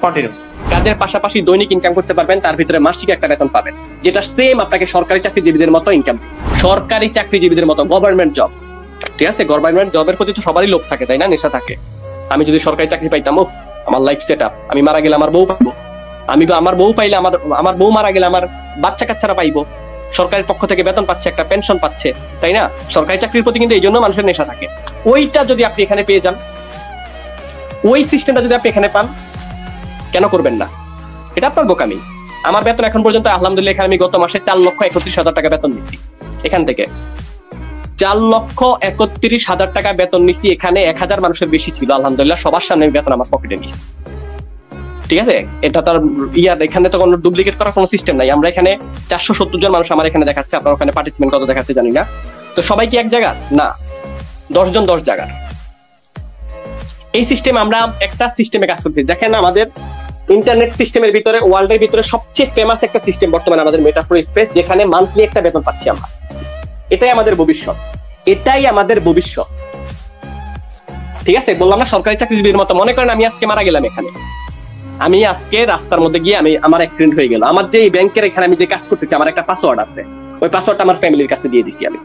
Continue কাজের পাশাপাশি দৈনিক ইনকাম করতে পারবেন, তার ভিতরে মাসিক একটা বেতন পাবেন, যেটা সেম আপনাকে সরকারি চাকরিজীবীদের মতো ইনকাম, সরকারি চাকরিজীবীদের মতো গভর্নমেন্ট জব। ঠিক আছে, গভর্নমেন্ট জবের প্রতি তো সবারই লোভ থাকে, তাই না, নেশা থাকে। আমি যদি সরকারি চাকরি পাইতাম, আমার লাইফ সেট আপ, আমি মারা গেলে আমার বউ পাইবো, আমি আমার বউ পাইলে আমার বউ মারা গেলে আমার বাচ্চা কাচ্চারা পাইবো, সরকারের পক্ষ থেকে বেতন পাচ্ছে, একটা পেনশন পাচ্ছে, তাই না। সরকারি চাকরির প্রতি কিন্তু এই জন্য মানুষের নেশা থাকে। ওইটা যদি আপনি এখানে পেয়ে যান, ওই সিস্টেমটা যদি আপনি এখানে পান, কেন করবেন না? এটা আপনার বোকামি। আমার বেতন এখন পর্যন্ত আলহামদুলিল্লাহ, এখানে আমি গত মাসে 4,31,000 টাকা বেতন নিছি। এখান থেকে 4,31,000 টাকা বেতন নিছি। এখানে 1000 মানুষের বেশি ছিল, আলহামদুলিল্লাহ সবার সামনে বেতন আমার পকেটে নিছি। ঠিক আছে, এটা তার এখানে তো কোনো ডুপ্লিকেট করার কোনো সিস্টেম নাই। আমরা এখানে 470 জন মানুষ আমার এখানে দেখাচ্ছে, আপনার ওখানে পার্টিসিপেন্ট কত দেখাচ্ছে জানি না। তো সবাই কি এক জায়গা না, 10 জন 10 জায়গার। এই সিস্টেম আমরা একটা সিস্টেমে কাজ করছি। দেখেন, আমাদের ইন্টারনেট সিস্টেমের ভিতরে, ওয়ার্ল্ডের ভিতরে সবচেয়ে ফেমাস একটা সিস্টেম বর্তমানে আমাদের মেটাফোর স্পেস, যেখানে মান্থলি একটা বেতন পাচ্ছি আমরা। এটাই আমাদের ভবিষ্যৎ, এটাই আমাদের ভবিষ্যৎ। ঠিক আছে, বললাম না সরকারি চাকরিজীবীর মতো। মনে করেন আমি আজকে মারা গেলাম, এখানে আমি আজকে রাস্তার মধ্যে গিয়ে আমার অ্যাক্সিডেন্ট হয়ে গেল। আমার যে ব্যাংকের এখানে আমি যে কাজ করতেছি, আমার একটা পাসওয়ার্ড আছে, ওই পাসওয়ার্ডটা আমার ফ্যামিলির কাছে দিয়ে দিছি আমি।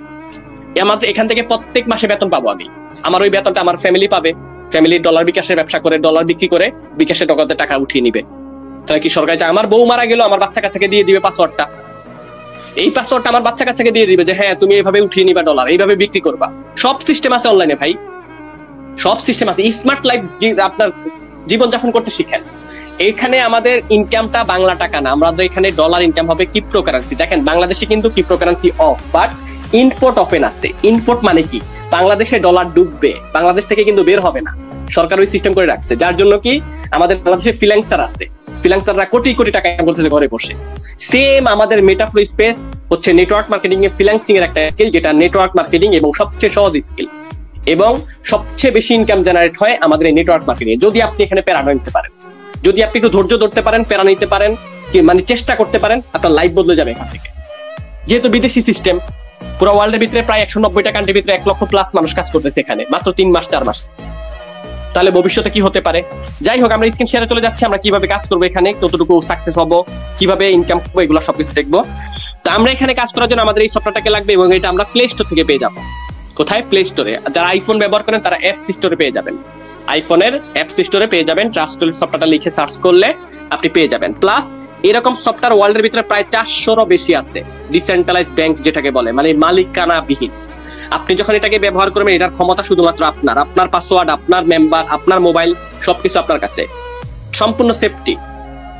আমাদের এখান থেকে প্রত্যেক মাসে বেতন পাবো আমি। আমার ওই বেতনটা আমার ফ্যামিলি পাবে। ফ্যামিলি ডলার বিকাশের ব্যবসা করে, ডলার বিক্রি করে বিকাশে নগদে টাকা উঠিয়ে নিবে। তাহলে কি সরকারি, আমার বউ মারা গেল, আমার বাচ্চা কাচ্চাকে দিয়ে দিবে পাসওয়ার্ডটা। এই পাসওয়ার্ডটা আমার বাচ্চা কাচ্চাকে দিয়ে দিবে যে হ্যাঁ তুমি এইভাবে উঠিয়ে নিবা ডলার, এইভাবে বিক্রি করবা। সব সিস্টেম আছে অনলাইনে ভাই, সব সিস্টেম আছে। স্মার্ট লাইফ আপনার জীবনযাপন করতে শিখেন। এখানে আমাদের ইনকামটা বাংলা টাকা না, আমাদের এখানে ডলার ইনকাম হবে ক্রিপ্টোকারেন্সি। দেখেন, বাংলাদেশে কিন্তু cryptocurrency of, but import open আছে। ইম্পোর্ট মানে কি, বাংলাদেশে ডলার ডুববে, বাংলাদেশ থেকে কিন্তু বের হবে না। সরকার ওই সিস্টেম করে রাখছে, যার জন্য কি আমাদের বাংলাদেশে ফ্রিল্যান্সার আছে, ফ্রিল্যান্সাররা কোটি কোটি টাকা ইনকাম করতেছে ঘরে বসে। সেম আমাদের মেটাফ্লো স্পেস হচ্ছে নেটওয়ার্ক মার্কেটিং এ ফ্রিল্যান্সিং এর একটা স্কিল, যেটা নেটওয়ার্ক মার্কেটিং এবং সবচেয়ে সহজ স্কিল এবং সবচেয়ে বেশি ইনকাম জেনারেট হয় আমাদের এই নেটওয়ার্ক মার্কেটিং এ। যদি আপনি এখানে প্যারা নিতে পারেন, যদি আপনি একটু ধৈর্য ধরতে পারেন, প্যারা নিতে পারেন, মানে চেষ্টা করতে পারেন, আপনার লাইফ বদলে যাবে এখান থেকে। যেহেতু বিদেশি সিস্টেম, পুরো ওয়ার্ল্ডের ভিতরে প্রায় 190টা কান্ট্রির ভিতরে 1 লক্ষ প্লাস মানুষ কাজ করতেছে এখানে মাত্র 3 মাস 4 মাস। তাহলে ভবিষ্যতে কি হতে পারে? যাই হোক, আমরা স্ক্রিন শেয়ারে চলে যাচ্ছি। আমরা কিভাবে কাজ করবো এখানে, কতটুকু সাকসেস হবো, কিভাবে ইনকাম করবো, এগুলো সবকিছু দেখবো। তো আমরা এখানে কাজ করার জন্য আমাদের এই সফটওয়্যারটাকে লাগবে এবং এটা আমরা প্লে স্টোর থেকে পেয়ে যাবো। কোথায়? প্লে স্টোরে। যারা আইফোন ব্যবহার করেন তারা অ্যাপস স্টোরে পেয়ে যাবেন, আইফোনের অ্যাপস স্টোরে পেয়ে যাবেন। ট্রাস্টল সফটওয়্যারটা লিখে সার্চ করলে আপনি পেয়ে যাবেন। প্লাস এরকম সফটওয়্যার ওয়ার্ল্ডের ভিতরে প্রায় 400রও বেশি আছে। ডিসেন্ট্রালাইজ ব্যাংক যেটাকে বলে, মানে মালিকানা বিহীন। আপনি যখন এটাকে ব্যবহার করবেন, এটার ক্ষমতা শুধুমাত্র আপনার, আপনার পাসওয়ার্ড, আপনার মেম্বার, আপনার মোবাইল, সবকিছু আপনার কাছে, সম্পূর্ণ সেফটি।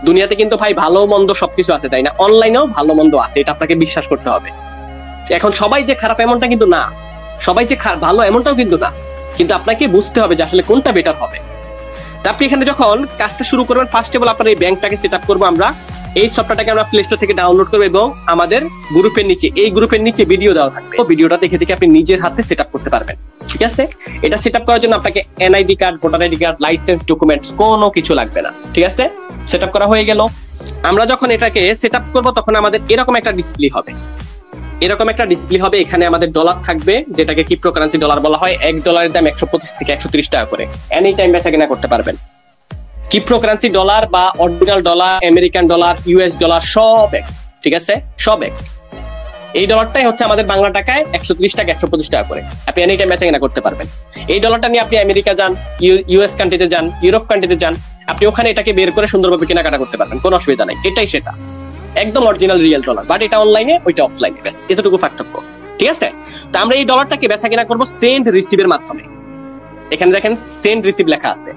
দুনিয়াতে কিন্তু ভাই ভালো মন্দ সবকিছু আছে, তাই না? অনলাইনেও ভালো মন্দ আছে, এটা আপনাকে বিশ্বাস করতে হবে। এখন সবাই যে খারাপ এমনটা কিন্তু না, সবাই যে ভালো এমনটাও কিন্তু না, কিন্তু আপনাকে বুঝতে হবে যে আসলে কোনটা বেটার হবে। তা আপনি এখানে যখন কাজটা শুরু করবেন, ফার্স্ট অফ অল আপনার এই ব্যাংকটাকে সেট আপ করবো আমরা। এই সফটওয়্যারটাকে আমরা প্লে স্টোর থেকে ডাউনলোড করবো এবং আমাদের গ্রুপের নিচে, এই গ্রুপের নিচে ভিডিও দেওয়া থাকবে। ভিডিওটা দেখে দেখে আপনি নিজের হাতে সেট আপ করতে পারবেন। ঠিক আছে, এটা সেট আপ করার জন্য আপনাকে NID card, voter ID card, licence, documents কোনো কিছু লাগবে না। ঠিক আছে, সেট আপ করা হয়ে গেল। আমরা যখন এটাকে সেট আপ করবো, তখন আমাদের এরকম একটা ডিসপ্লে হবে, এরকম একটা ডিসপ্লে হবে। এখানে আমাদের ডলার থাকবে, যেটাকে ক্রিপ্টোকারেন্সি ডলার বলা হয়। $1 দাম 125 থেকে 130 টাকা করে, এনি টাইম বেচা কেনা করতে পারবেন। ক্রিপ্টোকারেন্সি ডলার বা original dollar, American dollar, US dollar সব এক। ঠিক আছে, সব এক। এই ডলারটাই হচ্ছে আমাদের বাংলা টাকায় 130 টাকা 125 টাকা করে, আপনি এনি টাইম বেচা কেনা করতে পারবেন। এই ডলারটা নিয়ে আপনি আমেরিকা যান, ইউএস কান্ট্রিতে যান, ইউরোপ কান্ট্রিতে যান, আপনি ওখানে এটাকে বের করে সুন্দরভাবে কেনাকাটা করতে পারবেন, কোনো অসুবিধা নাই। এটাই সেটা, একদম অরিজিনাল রিয়েল ডলার, বাট এটা অনলাইনে, ওইটা অফলাইনে, ব্যাস এতটুকু পার্থক্য। ঠিক আছে, তো আমরা এই ডলারটাকে বেচা কেনা করবো সেন্ড রিসিভের মাধ্যমে। এখানে দেখেন সেন্ড রিসিভ লেখা আছে।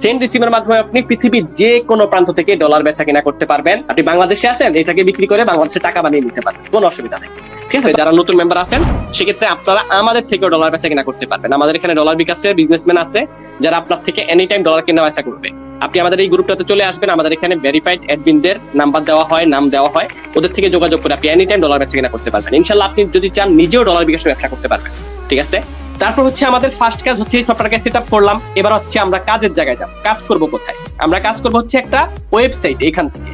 সেন্ড রিসিভের মাধ্যমে আপনি পৃথিবীর যে কোনো প্রান্ত থেকে ডলার বেচা কেনা করতে পারবেন। আপনি বাংলাদেশে আছেন, এটাকে বিক্রি করে বাংলাদেশে টাকা বানিয়ে নিতে পারবেন, কোনো অসুবিধা নেই। ঠিক আছে, যারা নতুন মেম্বার আছেন সেক্ষেত্রে আপনারা আমাদের থেকেও ডলার বেচা কেনা করতে পারবেন। আমাদের এখানে ডলার বিকাশের বিজনেসম্যান আছে যারা আপনার থেকে এনি টাইম ডলার কেনা বেচা করবে। আপনি আমাদের এই গ্রুপটাতে চলে আসবেন, আমাদের এখানে ভেরিফাইড অ্যাডমিনদের নাম্বার দেওয়া হয়, নাম দেওয়া হয়, ওদের থেকে যোগাযোগ করে আপনি এনি টাইম ডলার বেচা কেনা করতে পারবেন। ইনশাআল্লাহ আপনি যদি চান নিজেও ডলার বিকাশের ব্যবসা করতে পারবেন। ঠিক আছে, তারপর হচ্ছে আমাদের ফার্স্ট কাজ হচ্ছে এই সফটওয়্যারকে সেট আপ করলাম। এবার হচ্ছে আমরা কাজের জায়গায় যাব। কাজ করব কোথায়? আমরা কাজ করব হচ্ছে একটা ওয়েবসাইটে। এখান থেকে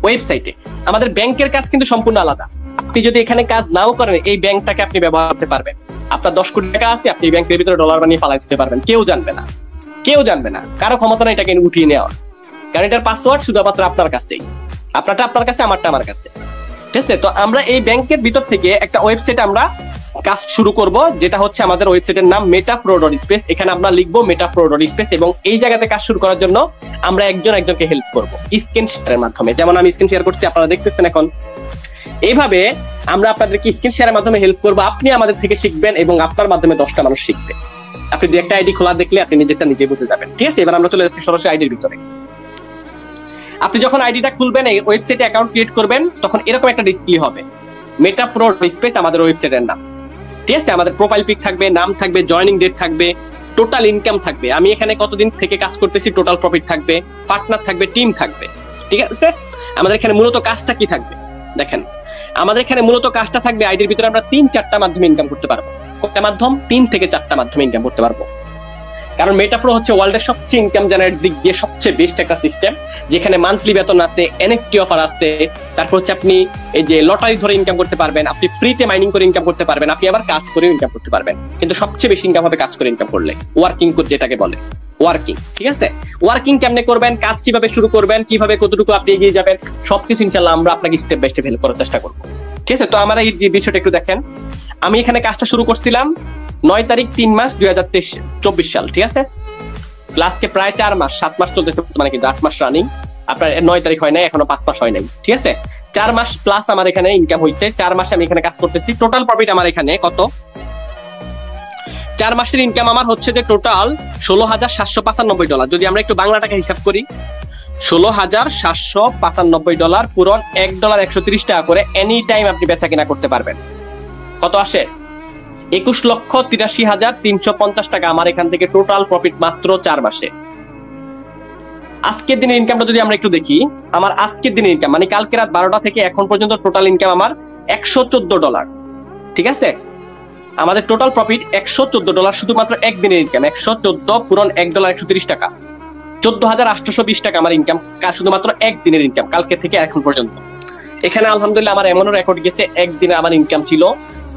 ওয়েবসাইটে আমাদের ব্যাংকের কাজ কিন্তু সম্পূর্ণ আলাদা। আপনি যদি এখানে কাজ নাও করেন, এই ব্যাংকটাকে আপনি ব্যবহার করতে পারবেন। আপনার 10 কোটি টাকা আছে, আপনি এই ব্যাংকের ভিতরে ডলার বানিয়ে ফালাই দিতে পারবেন, কেউ জানবে না, কেউ জানবে না, কারো ক্ষমতা নাই এটাকে উঠিয়ে নেওয়ার। কারণ এটার পাসওয়ার্ড শুধুমাত্র আপনার কাছেই, আপনারটা আপনার কাছে, আমারটা আমার কাছে। ঠিক আছে, তো আমরা এই ব্যাংকের ভিতর থেকে একটা ওয়েবসাইট আমরা কাজ শুরু করব, যেটা হচ্ছে আমাদের ওয়েবসাইটের নাম metapro.space। এখানে আমরা লিখবো metapro.space এবং এই জায়গাতে কাজ শুরু করার জন্য আমরা একজনকে হেল্প করব স্ক্রিন শেয়ারের মাধ্যমে। যেমন আমি স্ক্রিন শেয়ার করছি, আপনারা দেখতেছেন এখন। এইভাবে আমরা আপনাদেরকে স্ক্রিন শেয়ারের মাধ্যমে হেল্প করব, আপনি আমাদের থেকে শিখবেন এবং আপনার মাধ্যমে 10টা মানুষ শিখবে। আপনি দু একটা আইডি খোলা দেখলে আপনি নিজেরটা নিজে বুঝে যাবেন। ঠিক আছে, এবার আমরা চলে যাচ্ছি সরাসরি আইডির ভিতরে। আপনি যখন আইডিটা খুলবেন, এই ওয়েবসাইটে অ্যাকাউন্ট ক্রিয়েট করবেন, তখন এরকম একটা ডিসপ্লে হবে, metapro.space আমাদের ওয়েবসাইটের নাম। ঠিক আছে, আমাদের প্রোফাইল পিক থাকবে, নাম থাকবে, জয়েনিং ডেট থাকবে, টোটাল ইনকাম থাকবে, আমি এখানে কতদিন থেকে কাজ করতেছি টোটাল প্রফিট থাকবে, পার্টনার থাকবে, টিম থাকবে। ঠিক আছে, আমাদের এখানে মূলত কাজটা কি থাকবে দেখেন, আমাদের এখানে মূলত কাজটা থাকবে আইডির ভিতরে আমরা 3-4টা মাধ্যমে ইনকাম করতে পারবো। কয়টা মাধ্যম? 3 থেকে 4টা মাধ্যমে ইনকাম করতে পারবো। কারণ মেটাপ্রো হচ্ছে ওয়ার্ল্ডের সবচেয়ে ইনকাম জেনারেট দিক দিয়ে সবচেয়ে বেস্ট একটা সিস্টেম, যেখানে মান্থলি বেতন আছে, এনএফটি অফার আছে, তারপর হচ্ছে আপনি এই যে লটারি ধরে ইনকাম করতে পারবেন, আপনি ফ্রিতে মাইনিং করে ইনকাম করতে পারবেন, আপনি আবার কাজ করে ইনকাম করতে পারবেন। কিন্তু সবচেয়ে বেশি ইনকাম হবে কাজ করে ইনকাম করলে, ওয়ার্কিং যেটাকে বলে ওয়ার্কিং। ঠিক আছে, ওয়ার্কিং কেমনে করবেন, কাজ কিভাবে শুরু করবেন, কিভাবে কতটুকু আপনি এগিয়ে যাবেন, সবকিছু ইনশাআল্লাহ আমরা আপনাকে স্টেপ বাই স্টেপ হেল্প করার চেষ্টা করবো। ঠিক আছে, তো আমরা এই যে বিষয়টা একটু দেখেন, আমি এখানে কাজটা শুরু করছিলাম 9 তারিখ 3 মাস 2024 সাল। ঠিক আছে, ক্লাসকে প্রায় 4 মাস 7 মাস চলতেছে, মানে কিন্তু 8 মাস রানিং। আপনার 9 তারিখ হয় নাই, এখনো 5 মাস হয় নাই। ঠিক আছে, 4 মাস প্লাস আমার এখানে ইনকাম হয়েছে। 4 মাসে আমি এখানে কাজ করতেছি। টোটাল প্রফিট আমার এখানে কত? 4 মাসের ইনকাম আমার হচ্ছে যে টোটাল $16,795। যদি আমরা একটু বাংলা টাকা হিসাব করি, $16,795 পুরন $1 130 টাকা করে এনি টাইম আপনি বেচা কিনা করতে পারবেন। কত আসে? 21,83,350 টাকা আমার এখান থেকে টোটাল প্রফিট মাত্র 4 মাসে। আজকের দিনের ইনকামটা যদি আমরা একটু দেখি, আমার আজকের দিনের ইনকাম মানে কালকে রাত 12টা থেকে এখন পর্যন্ত টোটাল ইনকাম আমার $114। ঠিক আছে, আমাদের টোটাল প্রফিট $114 শুধুমাত্র একদিনের ইনকাম। 114 পূরণ $1 130 টাকা, 14,820 টাকা আমার ইনকাম শুধুমাত্র একদিনের ইনকাম কালকে থেকে এখন পর্যন্ত। এখানে আলহামদুলিল্লাহ আমার এমনও রেকর্ড গেছে, একদিনে আমার ইনকাম ছিল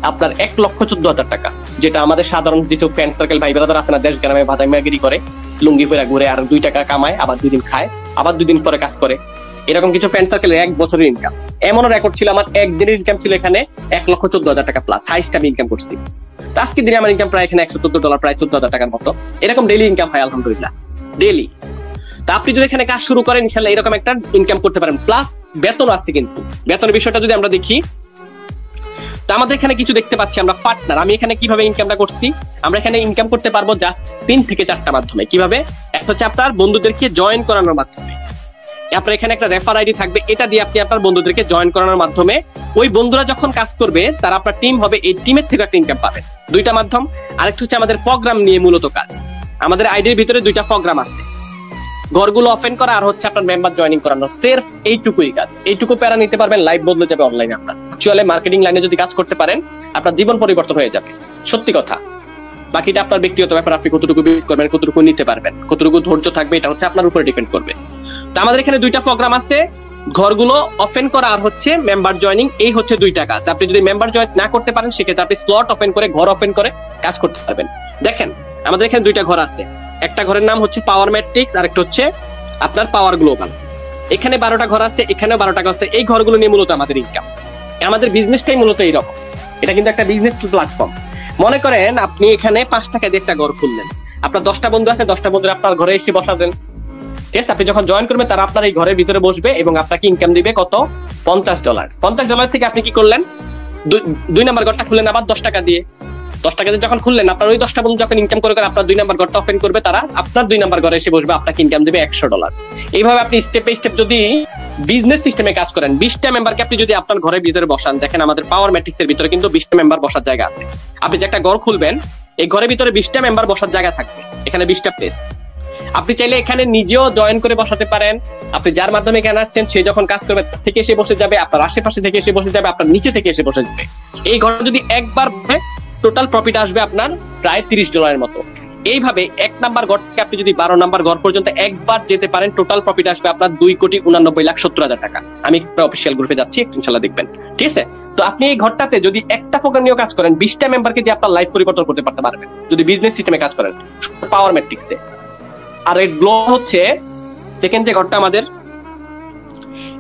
আপনার 1,14,000 টাকা, যেটা আমাদের সাধারণ যেসব ফ্রেন্ড সার্কেল ভাই ব্রাদার আছে না, দেশ গ্রামে ভাদাইমাগিরি করে, লুঙ্গি পরে ঘুরে আর 2 টাকা কামায়, আবার 2 দিন খায়, আবার 2 দিন পরে কাজ করে, এরকম কিছু ফ্রেন্ড সার্কেলের 1 বছরের ইনকাম। এমনও রেকর্ড ছিল আমার একদিনের ইনকাম ছিল এখানে 1,14,000 টাকা প্লাস, হাইস্ট আমি ইনকাম করছি। তো আজকে দিনে আমার ইনকাম প্রায় এখানে $114, প্রায় 14,000 টাকার মতো, এরকম ডেইলি ইনকাম হয় আলহামদুলিল্লাহ, ডেইলি। তা আপনি যদি এখানে কাজ শুরু করেন ইনশাআল্লাহ এরকম একটা ইনকাম করতে পারেন, প্লাস বেতন আছে। কিন্তু বেতনের বিষয়টা যদি আমরা দেখি, তো আমাদের এখানে কিছু দেখতে পাচ্ছি আমরা পার্টনার। আমি এখানে কিভাবে ইনকামটা করছি, আমরা এখানে ইনকাম করতে পারবো জাস্ট 3 থেকে 4টা মাধ্যমে। কিভাবে? একটা হচ্ছে আপনার বন্ধুদেরকে জয়েন করানোর মাধ্যমে। আপনার এখানে একটা রেফার আইডি থাকবে, এটা দিয়ে আপনি আপনার বন্ধুদেরকে জয়েন করানোর মাধ্যমে ওই বন্ধুরা যখন কাজ করবে তারা আপনার টিম হবে, এই টিমের থেকে একটা ইনকাম পাবেন। 2টা মাধ্যম। আরেকটা হচ্ছে আমাদের প্রোগ্রাম নিয়ে মূলত কাজ। আমাদের আইডির ভিতরে 2টা প্রোগ্রাম আছে, ঘরগুলো ওপেন করা আর হচ্ছে আপনার মেম্বার জয়েনিং করানো। সির্ফ এইটুকুই কাজ, এইটুকু প্যারা নিতে পারবেন, লাইফ বদলে যাবে অনলাইনে। আপনার অ্যাকচুয়ালি মার্কেটিং লাইনে যদি কাজ করতে পারেন আপনার জীবন পরিবর্তন হয়ে যাবে, সত্যি কথা। বাকিটা আপনার ব্যক্তিগত ব্যাপার, আপনি কতটুকু বিল্ড করবেন, কতটুকু নিতে পারবেন, কতটুকু ধৈর্য থাকবে, এটা হচ্ছে আপনার উপরে ডিপেন্ড করবে। তো আমাদের এখানে 2টা প্রোগ্রাম আছে, ঘরগুলো ওপেন করা আর হচ্ছে মেম্বার জয়েনিং। এই হচ্ছে 2টা কাজ। আপনি যদি মেম্বার জয়েন না করতে পারেন সেক্ষেত্রে আপনি স্লট ওপেন করে, ঘর ওপেন করে কাজ করতে পারবেন। দেখেন আমাদের এখানে 2টা ঘর আছে, একটা ঘরের নাম হচ্ছে পাওয়ার ম্যাট্রিক্স আর একটা হচ্ছে আপনার পাওয়ার গ্লোবাল। এখানে 12টা ঘর আছে, এখানে 12টা ঘর আছে। এই ঘরগুলো নিয়ে মূলত আমাদের ইনকাম, আমাদের বিজনেসটাই মূলত এইরকম। এটা কিন্তু একটা বিজনেস প্ল্যাটফর্ম। মনে করেন আপনি এখানে 5 টাকা দিয়ে একটা ঘর খুললেন, আপনার 10টা বন্ধু আছে, 10টা বন্ধুরা আপনার ঘরে এসে বসাবেন। ঠিক আছে, আপনি যখন জয়েন করবেন তারা আপনার এই ঘরের ভিতরে বসবে এবং আপনাকে ইনকাম দিবে কত? $50। $50 থেকে আপনি কি করলেন? 2 নাম্বার ঘরটা খুললেন আবার 10 টাকা দিয়ে। 10 টাকা দিয়ে যখন খুললেন, আপনার ওই 10টা বন্ধু যখন ইনকাম করে আপনার 2 নাম্বার ঘরটা ওপেন করবে, তারা আপনার 2 নাম্বার ঘরে এসে বসবে, আপনাকে ইনকাম দিবে $100। এইভাবে আপনি স্টেপ বাই স্টেপ যদি বিজনেস সিস্টেমে কাজ করেন, 20টা মেম্বারকে আপনি যদি আপনার ঘরের ভিতরে বসান, দেখেন আমাদের পাওয়ার ম্যাট্রিক্স এর ভিতরে কিন্তু 20টা মেম্বার বসার জায়গা আছে। আপনি যে একটা ঘর খুলবেন, এই ঘরের ভিতরে 20টা মেম্বার বসার জায়গা থাকবে, এখানে 20টা প্লেস। আপনি চাইলে এখানে নিজেও জয়েন করে বসাতে পারেন। আপনি যার মাধ্যমে এখানে আসছেন সে যখন কাজ করবে থেকে এসে বসে যাবে, আপনার আশেপাশে থেকে এসে বসে যাবে, আপনার নিচে থেকে এসে বসে যাবে। এই ঘরে যদি একবার টোটাল প্রফিট আসবে আপনার প্রায় $30 মতো। এইভাবে 1 নাম্বার ঘর থেকে আপনি যদি 12 নাম্বার ঘর পর্যন্ত একবার যেতে পারেন, টোটাল প্রফিট আসবে আপনার 2,89,70,000 টাকা। আমি অফিসিয়াল গ্রুপে যাচ্ছি, ইনশাআল্লাহ দেখবেন। ঠিক আছে, তো আপনি এই ঘরটাতে যদি একটা প্রোগ্রাম নিয়ে কাজ করেন, 20টা মেম্বারকে দিয়ে আপনার লাইফ পরিবর্তন করতে পারবেন যদি বিজনেস সিস্টেমে কাজ করেন পাওয়ার ম্যাট্রিক্সে। আর এই গ্লো হচ্ছে সেকেন্ড যে ঘরটা আমাদের,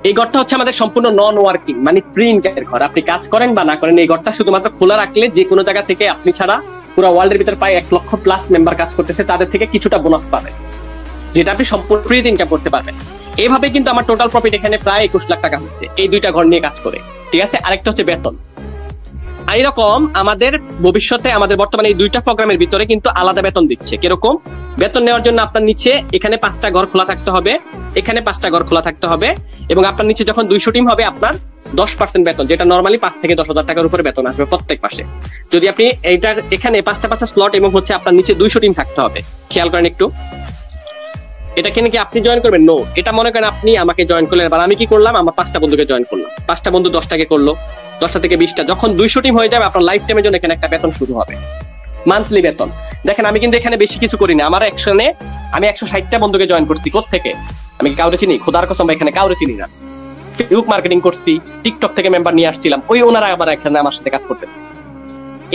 এই ঘরটা হচ্ছে আমাদের সম্পূর্ণ নন ওয়ার্কিং, মানে প্রি ইনকামের ঘর। আপনি কাজ করেন বা না করেন, এই ঘরটা শুধুমাত্র খোলা রাখলে যে কোনো জায়গা থেকে আপনি ছাড়া পুরো ওয়ার্ল্ডের ভিতরে প্রায় 1 লক্ষ প্লাস মেম্বার কাজ করতেছে, তাদের থেকে কিছুটা বোনাস পাবেন, যেটা আপনি সম্পূর্ণ ফ্রি ইনকাম করতে পারবেন। এইভাবে কিন্তু আমার টোটাল প্রফিট এখানে প্রায় 21 লাখ টাকা হচ্ছে এই দুইটা ঘর নিয়ে কাজ করে, ঠিক আছে। আরেকটা হচ্ছে বেতন। আর এরকম আমাদের ভবিষ্যতে আমাদের বর্তমানে এই দুইটা প্রোগ্রামের ভিতরে কিন্তু আলাদা বেতন দিচ্ছে। কিরকম? বেতন নেওয়ার জন্য আপনার নিচে এখানে 5টা ঘর খোলা থাকতে হবে, এখানে 5টা ঘর খোলা থাকতে হবে, এবং আপনার নিচে যখন 200 টিম হবে আপনার 10% বেতন, যেটা নরমালি 5 থেকে 10,000 টাকার উপরে বেতন আসবে প্রত্যেক মাসে। যদি আপনি এইটার এখানে 5টা স্লট এবং হচ্ছে আপনার নিচে 200 টিম থাকতে হবে। খেয়াল করেন একটু, এটা কেন কি আপনি জয়েন করবেন? নো, এটা মনে করেন আপনি আমাকে জয়েন করলেন, এবার আমি কি করলাম, আমার 5টা বন্ধুকে জয়েন করলাম, 5টা বন্ধু 10টাকে করলো, 10টা থেকে 20টা, যখন 200 টিম হয়ে যাবে আপনার লাইফ টাইমের জন্য এখানে একটা বেতন শুরু হবে, মান্থলি বেতন। দেখেন আমি কিন্তু এখানে বেশি কিছু করি না, আমার একশনে আমি 160টা বন্ধুকে জয়েন করছি। কোত্থেকে? আমি কাউরে চিনি? খোদার কসম এখানে কাউরে চিনি না। ফেসবুক মার্কেটিং করছি, টিকটক থেকে মেম্বার নিয়ে আসছিলাম, ওই ওনারা আবার এখানে আমার সাথে কাজ করতেছে।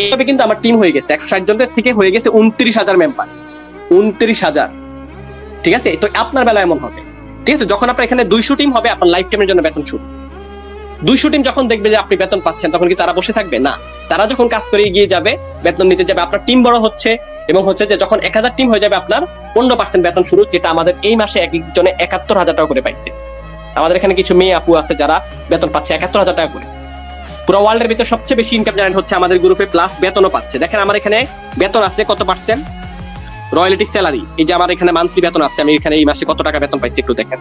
এইভাবে কিন্তু আমার টিম হয়ে গেছে 160 জনের থেকে হয়ে গেছে 29,000 মেম্বার, 29,000, ঠিক আছে। তো আপনার বেলা এমন হবে, ঠিক আছে। যখন আপনার এখানে 200 টিম হবে আপনার লাইফ টাইমের জন্য বেতন শুরু। 200 টিম যখন দেখবে যে আপনি বেতন পাচ্ছেন, তখন কি তারা বসে থাকবে? না, তারা যখন কাজ করে এগিয়ে যাবে, বেতন নিতে যাবে, আপনার টিম বড় হচ্ছে, এবং হচ্ছে যে যখন 1000 টিম হয়ে যাবে আপনার 15% বেতন শুরু, যেটা আমাদের এই মাসে এক একজনে 71,000 টাকা করে পাইছে। আমাদের এখানে কিছু মেয়ে আপু আছে যারা বেতন পাচ্ছে 71,000 টাকা করে। পুরো ওয়ার্ল্ডের ভিতরে সবচেয়ে বেশি ইনকাম জেনারেট হচ্ছে আমাদের গ্রুপে, প্লাস বেতনও পাচ্ছে। দেখেন আমার এখানে বেতন আছে কত পার্সেন্ট, রয়্যালিটি স্যালারি। এই যে আমার এখানে মান্থলি বেতন আছে, আমি এখানে এই মাসে কত টাকা বেতন পাইছি একটু দেখেন।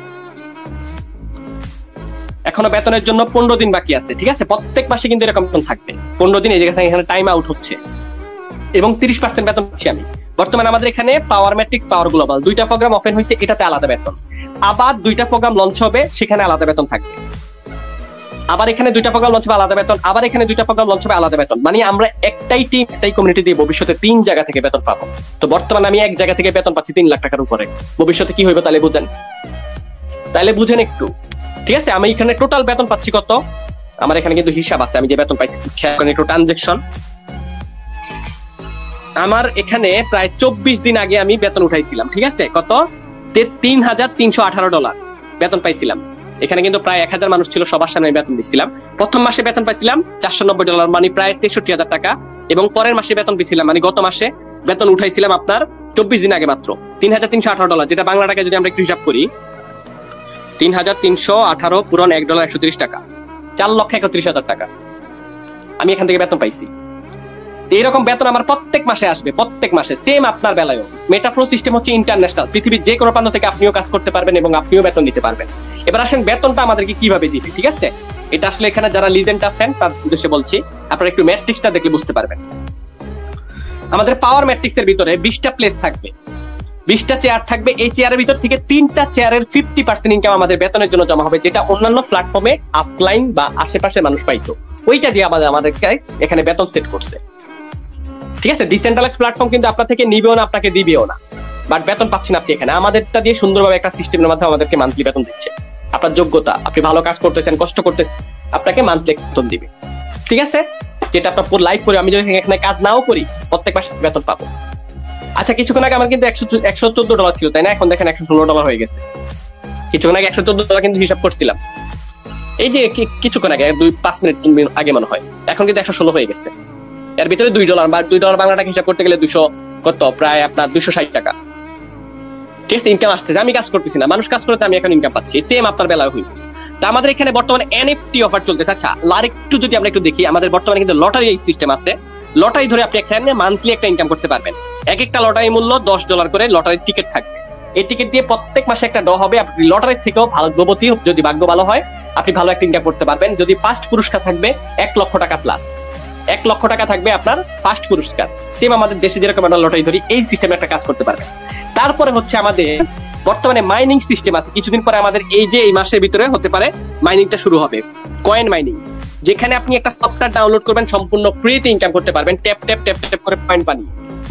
এখনো বেতনের জন্য 15 দিন বাকি আছে, ঠিক আছে। প্রত্যেক মাসে কিন্তু এরকম বেতন থাকবে 15 দিন। এই জায়গা থেকে এখানে টাইম আউট হচ্ছে, এবং 30% বেতন পাচ্ছি আমি। বর্তমানে আমাদের এখানে পাওয়ার ম্যাট্রিক্স, পাওয়ার গ্লোবাল দুইটা প্রোগ্রাম ওপেন হয়েছে, এটাতে আলাদা বেতন। আবার দুইটা প্রোগ্রাম লঞ্চ হবে, সেখানে আলাদা বেতন থাকবে। আবার এখানে দুইটা প্রোগ্রাম লঞ্চ হবে, আলাদা বেতন। আবার এখানে দুইটা প্রোগ্রাম লঞ্চ হবে, আলাদা বেতন। মানে আমরা একটাই টিম, একটাই কমিউনিটি দিয়ে ভবিষ্যতে 3 জায়গা থেকে বেতন পাবো। তো বর্তমানে আমি এক জায়গা থেকে বেতন পাচ্ছি 3 লাখ টাকার উপরে। ভবিষ্যতে কি হইবে তাহলে বুঝেন, তাহলে বুঝেন একটু, ঠিক আছে। আমি এখানে টোটাল বেতন পাচ্ছি কত, আমার এখানে কিন্তু হিসাব আছে, আমি যে বেতন পাইছি খেয়াল করেন একটু, ট্রানজাকশন। আমার এখানে প্রায় 24 দিন আগে আমি বেতন উঠাইছিলাম, ঠিক আছে। কত? $3,318 বেতন পাইছিলাম। এখানে কিন্তু প্রায় 1000 মানুষ ছিল, সবার সামনে বেতন দিচ্ছিলাম। প্রথম মাসে বেতন পাইছিলাম $490, মানে প্রায় 63,000 টাকা, এবং পরের মাসে বেতন পেয়েছিলাম, মানে গত মাসে বেতন উঠাইছিলাম আপনার 24 দিন আগে মাত্র $3,318, যেটা বাংলা টাকায় যদি আমরা একটু হিসাব করি 3,318 পূরণ $1 130 টাকা, 4,31,000 টাকা আমি এখান থেকে বেতন পাইছি। এইরকম বেতন আমার প্রত্যেক মাসে আসবে, প্রত্যেক মাসে। সেম আপনার বেলায়ও। মেটাপ্রো সিস্টেম হচ্ছে ইন্টারন্যাশনাল, পৃথিবীর যে কোনো প্রান্ত থেকে আপনিও কাজ করতে পারবেন এবং আপনিও বেতন নিতে পারবেন। এবার আসেন বেতনটা আমাদেরকে কিভাবে দিবে, ঠিক আছে। এটা আসলে এখানে যারা লিজেন্ড আছেন তার উদ্দেশ্যে বলছি, আপনারা একটু ম্যাট্রিক্সটা দেখলে বুঝতে পারবেন। আমাদের পাওয়ার ম্যাট্রিক্সের ভিতরে 20টা প্লেস থাকবে, 20টা চেয়ার থাকবে। এই চেয়ারের ভিতর থেকে 3টা চেয়ারের 50% ইনকাম আমাদের বেতনের জন্য জমা হবে, যেটা অন্যান্য প্ল্যাটফর্মে অফলাইন বা আশেপাশে মানুষ পাইতো, ওইটা দিয়ে আমাদেরকে এখানে বেতন সেট করছে, ঠিক আছে। ডিসেন্ট্রালাইজ প্ল্যাটফর্ম কিন্তু আপনার থেকে নিবেও না, আপনাকে দিবেও না, বাট বেতন পাচ্ছেন আপনি এখানে। আমাদেরটা দিয়ে সুন্দরভাবে একটা সিস্টেমের মাধ্যমে আমাদেরকে মান্থলি বেতন দিচ্ছে। আপনার যোগ্যতা, আপনি ভালো কাজ করতেছেন, কষ্ট করতেছেন, আপনাকে মান্থলি বেতন দিবে, ঠিক আছে। যেটা আপনার পুরো লাইফ করে, আমি যদি এখানে কাজ নাও করি প্রত্যেক মাসে বেতন পাবো। আচ্ছা, কিছুক্ষণ আগে আমার কিন্তু $114 ছিল, তাই না? এখন দেখেন $116 হয়ে গেছে। কিছুক্ষণ আগে $114 কিন্তু হিসাব করছিলাম, এই যে কিছুক্ষণ আগে 2-5 মিনিট আগে মনে হয়, এখন কিন্তু 116 হয়ে গেছে। এর ভিতরে $2 বা $2 বাংলা টাকা হিসাব করতে গেলে 200 কত, প্রায় আপনার 260 টাকা, ঠিক আছে। ইনকাম আসতেছে, আমি কাজ করতেছি না, মানুষ কাজ করতে, আমি এখন ইনকাম পাচ্ছি। সেম আপনার বেলায় হইব। তা আমাদের এখানে বর্তমানে এনএফটি অফার চলতেছে। আচ্ছা, আর একটু যদি আমরা একটু দেখি, আমাদের বর্তমানে কিন্তু লটারি সিস্টেম আছে। লটারি ধরে আপনি এখানে মান্থলি একটা ইনকাম করতে পারবেন। এক একটা লটারি মূল্য $10 করে লটারির টিকিট থাকবে। এই টিকিট দিয়ে প্রত্যেক মাসে একটা ড্র হবে। আপনি লটারির থেকেও ভাগ্যবতী, যদি ভাগ্য ভালো হয় আপনি ভালো একটা ইনকাম করতে পারবেন। যদি ফার্স্ট পুরস্কার থাকবে 1 লক্ষ টাকা প্লাস, 1 লক্ষ টাকা থাকবে আপনার ফার্স্ট পুরস্কার। সেম আমাদের দেশে যেরকম আমরা লটারি ধরি, এই সিস্টেমে একটা কাজ করতে পারবেন। তারপরে হচ্ছে আমাদের বর্তমানে মাইনিং সিস্টেম আছে। কিছুদিন পরে আমাদের এই যে এই মাসের ভিতরে হতে পারে মাইনিংটা শুরু হবে, কয়েন মাইনিং, যেখানে আপনি একটা সফটওয়্যার ডাউনলোড করবেন, সম্পূর্ণ ফ্রিতে ইনকাম করতে পারবেন। ট্যাপ ট্যাপ ট্যাপ ট্যাপ করে পয়েন্ট পানি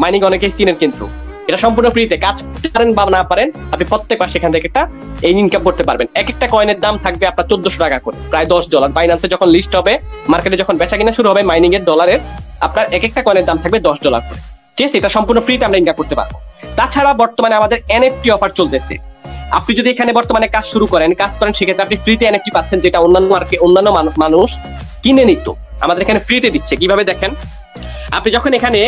মাইনিং অনেকেই চিনেন, কিন্তু এটা সম্পূর্ণ ফ্রিতে। কাজ করতে পারেন বা না পারেন, আপনি প্রত্যেক মাসে এখান থেকে একটা এই ইনকাম করতে পারবেন। এক একটা কয়েনের দাম থাকবে আপনার $1400 টাকা করে, প্রায় $10। বাইন্যান্সে যখন লিস্ট হবে, মার্কেটে যখন বেচা কিনা শুরু হবে মাইনিং এর ডলারের, আপনার এক একটা কয়েনের দাম থাকবে $10 করে, ঠিক আছে। এটা সম্পূর্ণ ফ্রিতে আমরা ইনকাম করতে পারবো। তাছাড়া বর্তমানে আমাদের এনএফটি অফার চলতেছে। আপনি যদি এখানে বর্তমানে কাজ করেন সেক্ষেত্রে আপনি ফ্রিতে এনএফটি পাচ্ছেন, যেটা অন্যান্য মানুষ কিনে নিত, আমাদের এখানে ফ্রিতে দিচ্ছে। কিভাবে দেখেন, আপনি যখন এখানে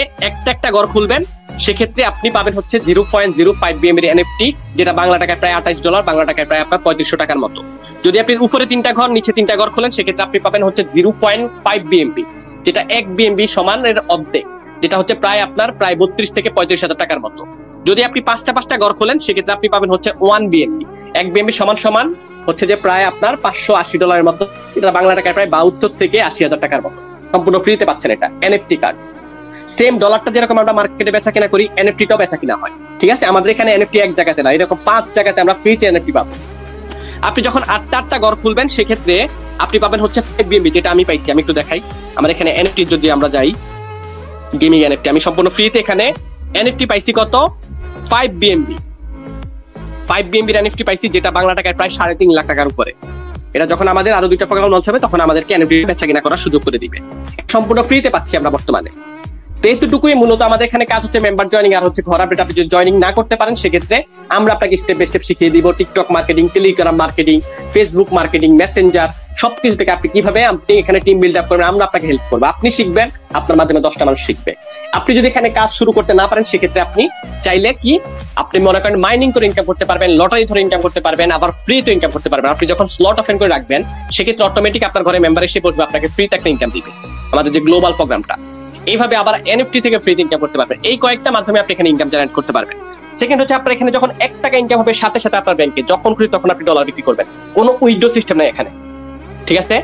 একটা ঘর খুলবেন সেক্ষেত্রে আপনি পাবেন হচ্ছে 0.05 বিএমবি এনএফটি, যেটা বাংলা টাকায় প্রায় $28, বাংলা টাকায় প্রায় আপনার 3500 টাকার মতো। যদি আপনি উপরে 3টা ঘর নিচে 3টা ঘর খোলেন সেক্ষেত্রে আপনি পাবেন হচ্ছে 0.5 বিএমবি, যেটা 1 বিএমবি সমান এর অর্ধেক, যেটা হচ্ছে প্রায় 32 থেকে 35,000 টাকার মতো। যদি আপনি 5টা ঘর খোলেন সেক্ষেত্রে আপনি পাবেন হচ্ছে 1 বিএমবি, 1 বিএমবি সমান হচ্ছে যে প্রায় আপনার $580 মতো, এটা বাংলা টাকায় প্রায় 72 থেকে 80,000 টাকার মতো। সম্পূর্ণ ফ্রিতে পাচ্ছেন এটা এনএফটি কার্ড। সেম ডলারটা যেরকম আমরা মার্কেটে বেচা কিনা করি, এনএফটিটাও বেচা কিনা হয়, ঠিক আছে। আমাদের এখানে এনএফটি এক জায়গাতে না, এরকম 5 জায়গাতে আমরা ফ্রিতে এনএফটি পাবো। আপনি যখন 8টা ঘর খুলবেন সেক্ষেত্রে আপনি পাবেন হচ্ছে 5 বিএমবি, যেটা আমি পাইছি। আমি একটু দেখাই, আমার এখানে এনএফটি যদি আমরা যাই, গেমিং এনএফটি আমি সম্পূর্ণ ফ্রিতে এখানে এনএফটি পাইছি কত, 5 বিএমবি, 5 বিএমবির এনএফটি পাইছি, যেটা বাংলা টাকায় প্রায় 3.5 লাখ টাকার উপরে। এটা যখন আমাদের আরো 2টা প্রোগ্রাম লঞ্চ হবে তখন আমাদেরকে এনএফটি বেচা কিনা করার সুযোগ করে দিবে। সম্পূর্ণ ফ্রিতে পাচ্ছি আমরা বর্তমানে। তো এইটুকুই মূলত আমাদের এখানে কাজ হচ্ছে মেম্বার জয়েনিং আর হচ্ছে ঘর আপডেট। আপনি যদি জয়েনিং না করতে পারেন সেক্ষেত্রে আমরা আপনাকে স্টেপ বাই স্টেপ শিখিয়ে দিব TikTok marketing, Telegram marketing, Facebook marketing, Messenger, সবকিছু থেকে আপনি কিভাবে আপনি এখানে টিম বিল্ড আপ করবেন আমরা আপনাকে হেল্প করবো। আপনি শিখবেন, আপনার মাধ্যমে 10টা মানুষ শিখবে। আপনি যদি এখানে কাজ শুরু করতে না পারেন সেক্ষেত্রে আপনি চাইলে কি আপনি মনে করেন মাইনিং করে ইনকাম করতে পারবেন, লটারি ধরে ইনকাম করতে পারবেন, আবার ফ্রিতে ইনকাম করতে পারবেন। আপনি যখন স্লট ওপেন করে রাখবেন সেক্ষেত্রে অটোমেটিক আপনার ঘরে মেম্বার এসে বসবে, আপনাকে ফ্রিতে একটা ইনকাম দিবে, আমাদের যে গ্লোবাল প্রোগ্রামটা। এইভাবে আবার এনএফটি থেকে ফ্রিতে ইনকাম করতে পারবেন। এই কয়েকটা মাধ্যমে আপনি এখানে ইনকাম জেনারেট করতে পারবেন। সেকেন্ড হচ্ছে আপনার এখানে যখন 1 টাকা ইনকাম হবে সাথে সাথে আপনার ব্যাংকে যখন খুশি তখন আপনি ডলার বিক্রি করবেন। কোনো উইথড্র সিস্টেম নাই এখানে, ঠিক আছে।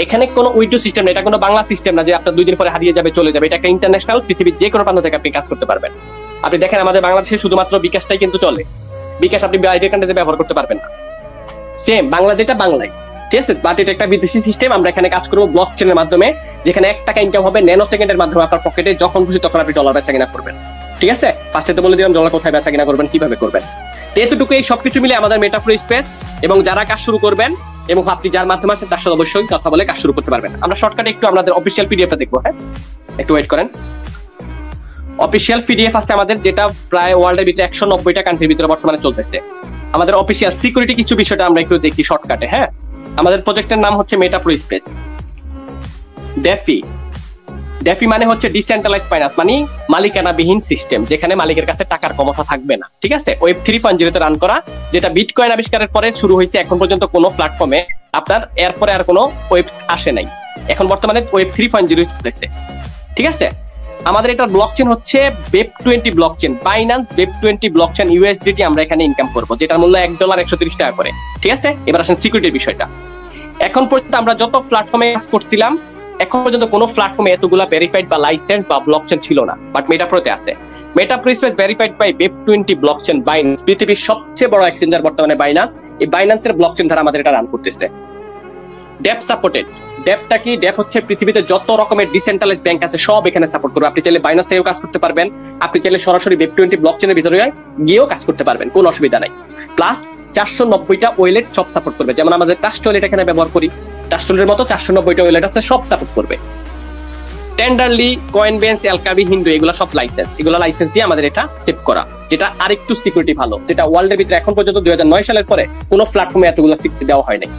এখানে কোনো উইথড্র সিস্টেম নেই, এটা কোনো বাংলা সিস্টেম না যে আপনার 2 দিন পরে হারিয়ে যাবে চলে যাবে। এটা একটা ইন্টারন্যাশনাল, পৃথিবীর যে কোনো প্রান্ত থেকে আপনি কাজ করতে পারবেন। আপনি দেখেন আমাদের বাংলাদেশে শুধুমাত্র বিকাশটাই কিন্তু চলে, বিকাশ আপনি বাইরের কান্ট্রিতে ব্যবহার করতে পারবেন না। সেম বাংলা যেটা বাংলায়, ঠিক আছে, বাট এটা একটা বিদেশি সিস্টেম। আমরা এখানে কাজ করবো ব্লক চেনের মাধ্যমে, যেখানে 1 টাকা ইনকাম হবে ন্যানো সেকেন্ডের মাধ্যমে আপনার পকেটে যখন খুশি তখন আপনি ডলার বেচা কিনা করবেন, ঠিক আছে। ফার্স্টে তো বলে দিলাম ডলার কোথায় বেচা কিনা করবেন, কিভাবে করবেন। তো এতটুকু এই সবকিছু মিলে আমাদের মেটাফ্লো স্পেস, এবং যারা কাজ শুরু করবেন এবং আপনি যার মাধ্যমে আছেন তার সাথে অবশ্যই কথা বলে কাজ শুরু করতে পারবেন। আমরা শর্টকাটে একটু আমাদের অফিসিয়াল পিডিএফটা দেখবো, হ্যাঁ একটু ওয়েট করেন। অফিসিয়াল পিডিএফ আছে আমাদের, যেটা প্রায় ওয়ার্ল্ডের ভিতরে 190টা কান্ট্রির ভিতরে বর্তমানে চলতেছে। আমাদের অফিসিয়াল সিকিউরিটি কিছু বিষয়টা আমরা একটু দেখি শর্টকাটে, হ্যাঁ। আমাদের প্রজেক্টের নাম হচ্ছে মেটাফ্লো স্পেস। ডেফি মানে হচ্ছে ডিসেন্ট্রালাইজড ফাইন্যান্স, মানে মালিকানাবিহীন সিস্টেম, যেখানে মালিকের কাছে টাকার ক্ষমতা থাকবে না, ঠিক আছে। ওয়েব 3.0 তে রান করা, যেটা বিটকয়েন আবিষ্কারের পরে শুরু হয়েছে। এখন পর্যন্ত কোনো প্ল্যাটফর্মে আপনার এরপরে আর কোনো ওয়েব আসে নাই। এখন বর্তমানে ওয়েব 3.0 চলতেছে, ঠিক আছে। আমাদের এটার ব্লকচেন হচ্ছে Web20 blockchain, Binance Web20 blockchain USDT আমরা এখানে ইনকাম করবো, যেটার মূল্য $1 130 টাকা করে, ঠিক আছে। এবার আসেন সিকিউরিটির বিষয়টা। এখন পর্যন্ত আমরা যত প্ল্যাটফর্মে কাজ করছিলাম এখন পর্যন্ত কোনো প্ল্যাটফর্মে এতগুলা ভেরিফাইড বা লাইসেন্স বা ব্লকচেন ছিল না, বাট মেটাফ্লোতে আছে। Metaflow space verified by Web20 blockchain Binance, পৃথিবীর সবচেয়ে বড় এক্সচেঞ্জার বর্তমানে বাইন্যান্স। এই বাইন্যান্সের ব্লকচেন দ্বারা আমাদের এটা রান করতেছে। Dep supported. ডেপটা কি? ডেপ হচ্ছে পৃথিবীতে যত রকমের ডিসেন্ট্রালাইজ ব্যাংক আছে সব এখানে সাপোর্ট করবে। আপনি চাইলে বাইন্যান্স থেকেও কাজ করতে পারবেন, আপনি চাইলে সরাসরি Web20 ব্লকচেনের ভিতরে গিয়েও কাজ করতে পারবেন, কোনো অসুবিধা নাই। প্লাস 490টা ওয়ালেট সব সাপোর্ট করবে, যেমন আমাদের ট্রাস্ট ওয়ালেট এখানে ব্যবহার করি, ট্রাস্ট ওয়ালেটের মতো 490টা ওয়ালেট আছে, সব সাপোর্ট করবে। টেন্ডারলি, কয়েনবেন্স, এলকাবি, হিন্দু, এগুলো সব লাইসেন্স, এগুলো লাইসেন্স দিয়ে আমাদের এটা সেভ করা, যেটা আরেকটু সিকিউরিটি ভালো, যেটা ওয়ার্ল্ডের ভিতরে এখন পর্যন্ত 2009 সালের পরে কোনো প্ল্যাটফর্মে এতগুলো সিকিউরিটি দেওয়া হয় নাই,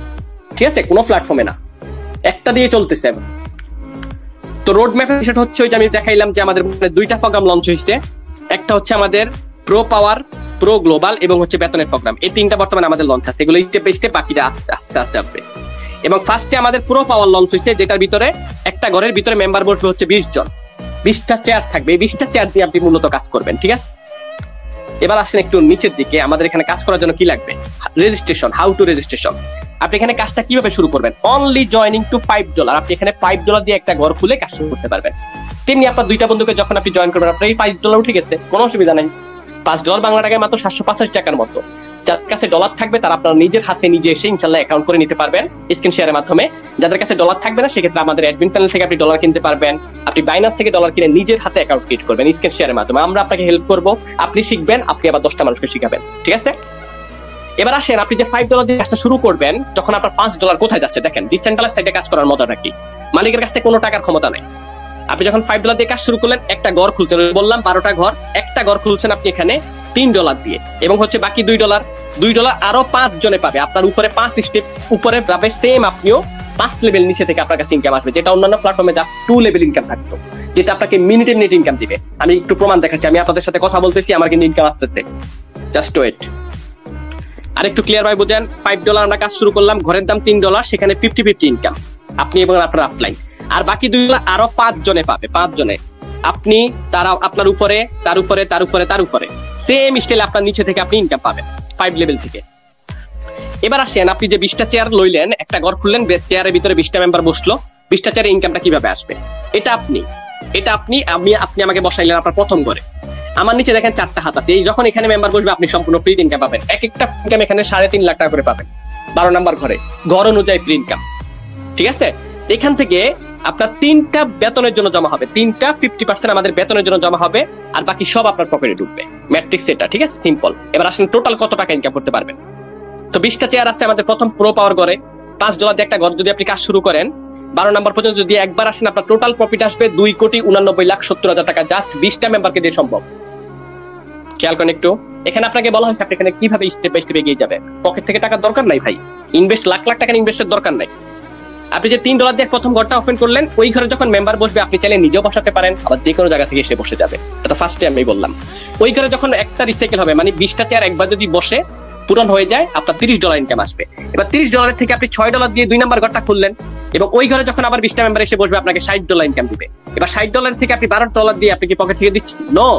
ঠিক আছে, কোনো প্ল্যাটফর্মে না, একটা দিয়ে চলতেছে। তো রোড ম্যাপের বিষয়টা হচ্ছে ওই যে আমি দেখাইলাম যে আমাদের 2টা প্রোগ্রাম লঞ্চ হয়েছে। একটা হচ্ছে আমাদের প্রো পাওয়ার, প্রো গ্লোবাল এবং হচ্ছে বেতনের প্রোগ্রাম। এই 3টা বর্তমানে আমাদের লঞ্চ আছে, এগুলো স্টেপ বাই স্টেপ, বাকিটা আস্তে আস্তে আসবে। এবং ফার্স্টে আমাদের প্রো পাওয়ার লঞ্চ হয়েছে, যেটার ভিতরে একটা ঘরের ভিতরে মেম্বার বসবে হচ্ছে 20 জন, 20টা চেয়ার থাকবে। এই 20টা চেয়ার দিয়ে আপনি মূলত কাজ করবেন, ঠিক আছে। এবার আসেন একটু নিচের দিকে, আমাদের এখানে কাজ করার জন্য কি লাগবে? রেজিস্ট্রেশন। How to registration. আপনি এখানে কাজটা কিভাবে শুরু করবেন? Only joining to $5। আপনি এখানে $5 দিয়ে একটা ঘর খুলে কাজ শুরু করতে পারবেন। তেমনি আপনার 2টা বন্ধুকে যখন আপনি জয়েন করবেন আপনার এই $5 উঠে গেছে, কোনো অসুবিধা নাই। $5 বাংলা টাকায় মাত্র 785 টাকার মতো। যার কাছে ডলার থাকবে তারা আপনার নিজের হাতে নিজে এসে ইনশাল্লাহ অ্যাকাউন্ট করে নিতে পারবেন স্ক্রিন শেয়ারের মাধ্যমে। যাদের কাছে ডলার থাকবে না সেক্ষেত্রে আমাদের অ্যাডমিন প্যানেল থেকে আপনি ডলার কিনতে পারবেন। আপনি বাইন্যান্স থেকে ডলার কিনে নিজের হাতে অ্যাকাউন্ট ক্রিয়েট করবেন স্ক্রিন শেয়ারের মাধ্যমে। আমরা আপনাকে হেল্প করব, আপনি শিখবেন, আপনি আবার 10টা মানুষকে শিখাবেন, ঠিক আছে। এবার আসেন, আপনি যে $5 দিয়ে কাজটা শুরু করবেন, তখন আপনার $5 কোথায় যাচ্ছে দেখেন। ডিসেন্ট্রালাইজড সাইটে কাজ করার মজাটা কি? মালিকের কাছে কোনো টাকার ক্ষমতা নাই। আপনি যখন $5 দিয়ে কাজ শুরু করলেন, একটা ঘর খুলছেন, বললাম 12টা ঘর, একটা ঘর খুলছেন আপনি এখানে $3 দিয়ে, এবং হচ্ছে বাকি $2 আরো 5 জনে পাবে। আপনার উপরে 5 স্টেপ উপরে যাবে, সেম আপনিও 5 লেভেল নিচে থেকে আপনার কাছে ইনকাম আসবে, যেটা অন্যান্য প্ল্যাটফর্মে জাস্ট 2 লেভেল ইনকাম থাকতো, যেটা আপনাকে মিনিটে মিনিট ইনকাম দিবে। আমি একটু প্রমাণ দেখাচ্ছি, আমি আপনাদের সাথে কথা বলতেছি, আমার কিন্তু ইনকাম আসতেছে, জাস্ট ওয়েট। আর একটু ক্লিয়ার ভাই বুঝেন, $5 আমরা কাজ শুরু করলাম, ঘরের দাম $3, সেখানে 50-50 ইনকাম আপনি এবং আপনার অফলাইন। আর বাকি $2 আরো 5 জনে পাবে, 5 জনে আপনি, তারা আপনার উপরে, তার উপরে, তার উপরে, তার উপরে, সেম স্টাইলে আপনার নিচে থেকে আপনি ইনকাম পাবেন 5 লেভেল থেকে। এবার আসেন, আপনি যে 20টা চেয়ার লইলেন, একটা ঘর খুললেন, চেয়ারের ভিতরে 20টা মেম্বার বসলো, 20টা চেয়ারে ইনকামটা কিভাবে আসবে? এটা আপনি আমাকে বসাইলেন আপনার প্রথম ঘরে, আমার নিচে দেখেন 4টা হাত আছে, এই যখন এখানে মেম্বার বসবে আপনি সম্পূর্ণ ফ্রি ইনকাম পাবেন। এক একটা ইনকাম এখানে 3.5 লাখ টাকা করে পাবেন 12 নাম্বার ঘরে, ঘর অনুযায়ী ফ্রি ইনকাম। ঠিক আছে, এখান থেকে আপনার 3টা বেতনের জন্য জমা হবে, 3টা 50% আমাদের বেতনের জন্য জমা হবে, আর বাকি সব আপনার পকেটে ঢুকবে। ম্যাট্রিক্স এটা, ঠিক আছে, সিম্পল। এবার আসেন টোটাল কত টাকা ইনকাম করতে পারবেন। তো 20টা চেয়ার আছে আমাদের প্রথম প্রো পাওয়ার ঘরে, $5 দিয়ে একটা ঘর যদি আপনি কাজ শুরু করেন, 12 নাম্বার পর্যন্ত যদি একবার আসেন, আপনার টোটাল প্রফিট আসবে 2,89,70,000 টাকা, জাস্ট 20টা মেম্বারকে দিয়ে সম্ভব। খেয়াল করেন একটু, এখানে আপনাকে বলা হয়েছে আপনি এখানে কিভাবে স্টেপ বাই স্টেপ এগিয়ে যাবেন। পকেট থেকে টাকার দরকার নাই ভাই, ইনভেস্ট লাখ লাখ টাকা ইনভেস্টের দরকার নাই। আপনি যে $3 দিয়ে প্রথম ঘরটা ওপেন করলেন, ওই ঘরে যখন মেম্বার বসবে আপনি চাইলে নিজেও বসাতে পারেন, আবার যে কোনো জায়গা থেকে এসে বসে যাবে, এটা ফার্স্টে আমি বললাম। ওই ঘরে যখন একটা রিসাইকেল হবে, মানে 20টা চেয়ার একবার যদি বসে পূরণ হয়ে যায়, আপনার $30 ইনকাম আসবে। এবার $30 থেকে আপনি $6 দিয়ে 2 নাম্বার ঘরটা খুললেন, এবং ওই ঘরে যখন আবার 20টা মেম্বার এসে বসবে আপনাকে $60 ইনকাম দিবে। এবার $60 থেকে আপনি $12 দিয়ে আপনি কি পকেট থেকে দিচ্ছেন? নো,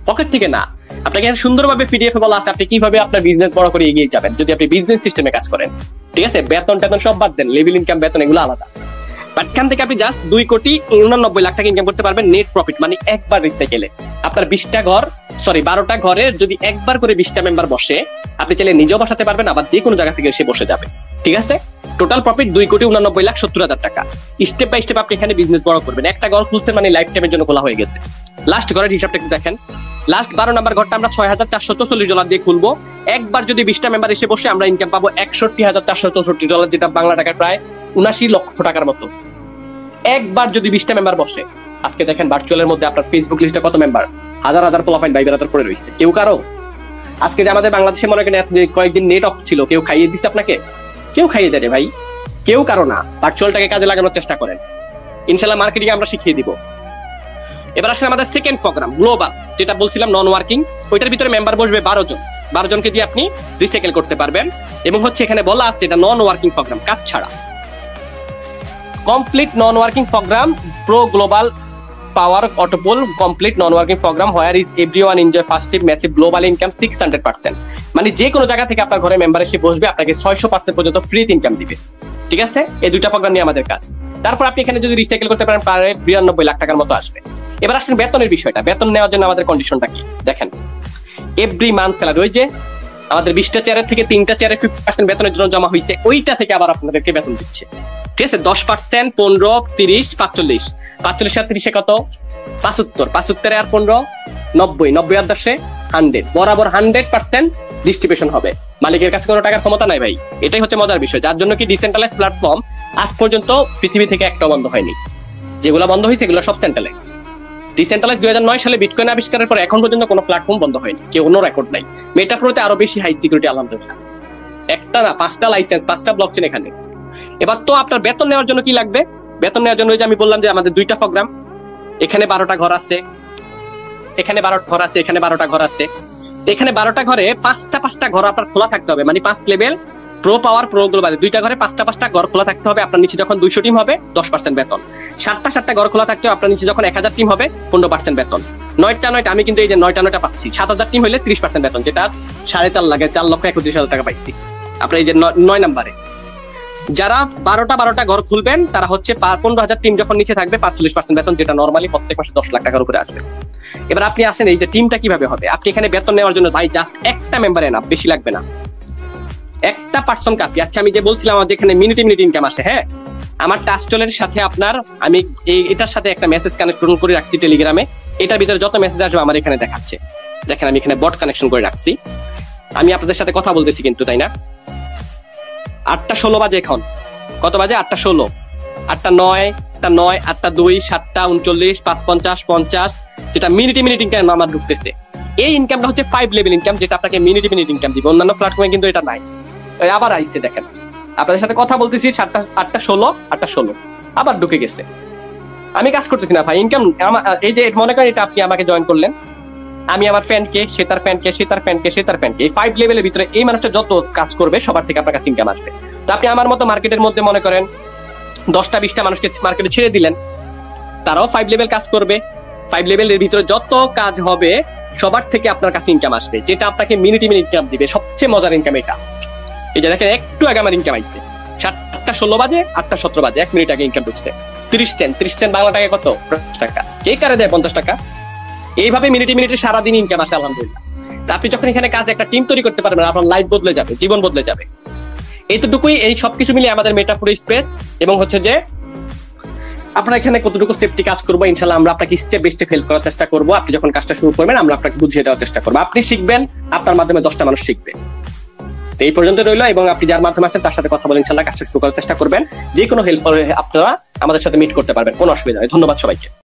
পকেট থেকে না। আপনাকে সুন্দরভাবে পিডিএফ বলা আছে আপনি কিভাবে আপনার বিজনেস বড় করে এগিয়ে যাবেন যদি আপনি বিজনেস সিস্টেমে কাজ করেন। ঠিক আছে, বেতন টেতন সব বাদ দেন, লেভেল ইনকাম বেতন এগুলো আলাদা। বাট এখান থেকে আপনি জাস্ট 2,89,00,000 টাকা ইনকাম করতে পারবেন নেট প্রফিট, মানে একবার রিসাইকেলে। আপনার 12টা ঘরে যদি একবার করে 20টা মেম্বার বসে, আপনি চাইলে নিজেও বসাতে পারবেন, আবার যে কোনো জায়গা থেকে এসে বসে যাবে। ঠিক আছে, টোটাল প্রফিট 2,89,70,000 টাকা। স্টেপ বাই স্টেপ আপনি এখানে বিজনেস বড় করবেন। একটা ঘর খুলছেন মানে লাইফ টাইমের জন্য খোলা হয়ে গেছে। লাস্ট ঘরের হিসাবটা একটু দেখেন, লাস্ট 12 নাম্বার ঘরটা আমরা $6,444 দিয়ে খুলবো। একবার যদি 20টা মেম্বার এসে বসে আমরা ইনকাম পাবো $61,464, যেটা বাংলা টাকায় প্রায় 79 লক্ষ টাকার মতো। একবার যদি 20টা মেম্বার বসে, আজকে দেখেন ভার্চুয়ালের মধ্যে আপনার ফেসবুক লিস্টে কত মেম্বার, হাজার হাজার প্রোফাইল ভাই বেরাদার পড়ে রয়েছে। কেউ কারো আজকে যে আমাদের বাংলাদেশে মনে করেন কয়েকদিন নেট অফ ছিল, কেউ খাইয়ে দিচ্ছে আপনাকে? কেউ খাইয়ে দেয় ভাই, কেউ কারো না। ভার্চুয়ালটাকে কাজে লাগানোর চেষ্টা করেন, ইনশাল্লাহ মার্কেটিং আমরা শিখিয়ে দিব। এবার আসলে আমাদের সেকেন্ড প্রোগ্রাম গ্লোবাল, যেটা বলছিলাম নন ওয়ার্কিং, ওইটার ভিতরে মেম্বার বসবে 12 জন। 12 জনকে দিয়ে আপনি রিসাইকেল করতে পারবেন, এবং হচ্ছে এখানে বলা আছে এটা নন ওয়ার্কিং প্রোগ্রাম, কাজ ছাড়া complete non working program. Pro global power autopool complete non working program, where is everyone enjoy festive massive global income 600%। মানে যে কোনো জায়গা থেকে আপনার ঘরে মেম্বার এসে বসবে, আপনাকে 600% পর্যন্ত ফ্রি ইনকাম দিবে। ঠিক আছে, এই দুইটা প্রোগ্রাম নিয়ে আমাদের কাজ। তারপর আপনি এখানে যদি রিসাইকেল করতে পারেন, প্রায় 92 লাখ টাকার মতো আসবে। এবার আসেন বেতনের বিষয়টা। বেতন নেওয়ার জন্য আমাদের কন্ডিশনটা কি দেখেন, এভরি মান্থ স্যালারি, ওই যে আমাদের 20টা চেয়ারের থেকে 3টা চেয়ারে 50% বেতনের জন্য জমা হয়েছে, ওইটা থেকে আবার আপনাদেরকে বেতন দিচ্ছে। ঠিক আছে, 10%, 15, 30, 45, 45 আর 30 কত? 75, 75 আর 15, 90, 90 আর 10, 100, বরাবর 100% ডিস্ট্রিবিউশন হবে। মালিকের কাছে কোনো টাকার ক্ষমতা নাই ভাই, এটাই হচ্ছে মজার বিষয়। যার জন্য কি ডিসেন্ট্রালাইজ প্ল্যাটফর্ম আজ পর্যন্ত পৃথিবী থেকে একটাও বন্ধ হয়নি, যেগুলো বন্ধ হয়েছে এগুলো সব সেন্ট্রালাইজ। ডিসেন্ট্রালাইজ 2009 সালে বিটকয়েন আবিষ্কারের পর এখন পর্যন্ত কোনো প্ল্যাটফর্ম বন্ধ হয়নি, কেউ কোনো রেকর্ড নাই। মেটাপ্রোতে আরো বেশি হাই সিকিউরিটি, আলহামদুলিল্লাহ। একটা না, 5টা লাইসেন্স, 5টা ব্লকচেন এখানে। এবার তো আপনার বেতন নেওয়ার জন্য কি লাগবে? বেতন নেওয়ার জন্য যে আমি বললাম যে আমাদের 2টা প্রোগ্রাম, এখানে 12টা ঘর আছে, এখানে 12টা ঘর আছে, এখানে 12টা ঘর আছে। এখানে 12টা ঘরে 5টা ঘর আপনার খোলা থাকতে হবে, মানে 5 লেভেল প্রো পাওয়ার প্রো গ্লোবাল 2টা ঘরে 5টা ঘর খোলা থাকতে হবে। আপনার নিচে যখন 200 টিম হবে 10% বেতন। 7টা ঘর খোলা থাকতে হবে, আপনার নিচে যখন 1000 টিম হবে 15% বেতন। 9টা আমি কিন্তু এই যে 9টা পাচ্ছি, 7000 টিম হলে 30% বেতন, যেটা 4.5 লাগে, 4,31,000 টাকা পাইছি। আপনার এই যে 9 নাম্বারে যারা 12টা ঘর খুলবেন, তারা হচ্ছে 15,000 টিম যখন নিচে থাকবে 45% বেতন, যেটা নরমালি প্রত্যেক মাসে 10 লাখ টাকার উপরে আসবে। এবার আপনি আসেন এই যে টিমটা কিভাবে হবে। আপনি এখানে বেতন নেওয়ার জন্য ভাই জাস্ট একটা মেম্বার এনাফ, বেশি লাগবে না, একটা পার্সন কাফি। আচ্ছা, আমি যে বলছিলাম আমার যেখানে মিনিট ইনকাম আসে, হ্যাঁ, আমার টাস্টলের সাথে আপনার আমি এটার সাথে একটা মেসেজ কানেকশন করে রাখছি টেলিগ্রামে। এটার ভিতরে যত মেসেজ আসবে আমার এখানে দেখাচ্ছে। দেখেন আমি এখানে বট কানেকশন করে রাখছি, আমি আপনাদের সাথে কথা বলতেছি কিন্তু, তাই না? 8:16 বাজে এখন, কত বাজে? 8:16, 8:09, 8:09, 8:02, 7:39, 5:50, 50, যেটা মিনিট ইনকাম আমার ঢুকতেছে। এই ইনকামটা হচ্ছে 5 লেভেল ইনকাম, যেটা আপনাকে মিনিট ইনকাম দিবে। অন্যান্য প্ল্যাটফর্মে কিন্তু এটা নাই। আবার আইছে দেখেন, আপনাদের সাথে কথা বলতেছি 8:16 আবার ঢুকে গেছে। আমি কাজ করতেছি না ভাই, ইনকাম এই যে মনে করেন এটা আপনি আমাকে জয়েন করলেন, আমি আমার ফ্যানকে, সে তার ফ্যানকে, সে তার ফ্যানকে, সে তার ফ্যানকে, এই 5 লেভেলের ভিতরে এই মানুষটা যত কাজ করবে সবার থেকে আপনার কাছে ইনকাম আসবে। তো আপনি আমার মতো মার্কেটের মধ্যে মনে করেন 10টা-20টা মানুষকে মার্কেটে ছেড়ে দিলেন, তারাও 5 লেভেল কাজ করবে। 5 লেভেলের ভিতরে যত কাজ হবে সবার থেকে আপনার কাছে ইনকাম আসবে, যেটা আপনাকে মিনিট ইনকাম দিবে। সবচেয়ে মজার ইনকাম এটা। এই যে দেখেন, একটু আগে আমার ইনকাম আইছে, 7:16 বাজে, 8:17 বাজে, 1 মিনিট আগে ইনকাম ঢুকছে 30 সেন্ট। 30 সেন্ট বাংলা টাকা কত? 50 টাকা। কে কারে দেয় 50 টাকা? এইভাবে মিনিটে সারাদিন ইনকাম আসে আলহামদুলিল্লাহ। তা আপনি যখন এখানে কাজে একটা টিম তৈরি করতে পারবেন, আপনার লাইফ বদলে যাবে, জীবন বদলে যাবে। এইটুকুই, এই সবকিছু মিলিয়ে আমাদের মেটাফোর স্পেস। এবং হচ্ছে যে আপনারা এখানে কতটুকু সেফটি কাজ করবো, ইনশাল্লাহ আমরা আপনাকে স্টেপ বাই স্টেপ হেল্প করার চেষ্টা করবো। আপনি যখন কাজটা শুরু করবেন আমরা আপনাকে বুঝিয়ে দেওয়ার চেষ্টা করবো, আপনি শিখবেন, আপনার মাধ্যমে 10টা মানুষ শিখবে। তো এই পর্যন্ত রইলো, এবং আপনি যার মাধ্যমে আছেন তার সাথে কথা বলে ইনশাল্লাহ কাজটা শুরু করার চেষ্টা করবেন। যে কোনো হেল্প আপনারা আমাদের সাথে মিট করতে পারবেন, কোনো অসুবিধা নেই। ধন্যবাদ সবাইকে।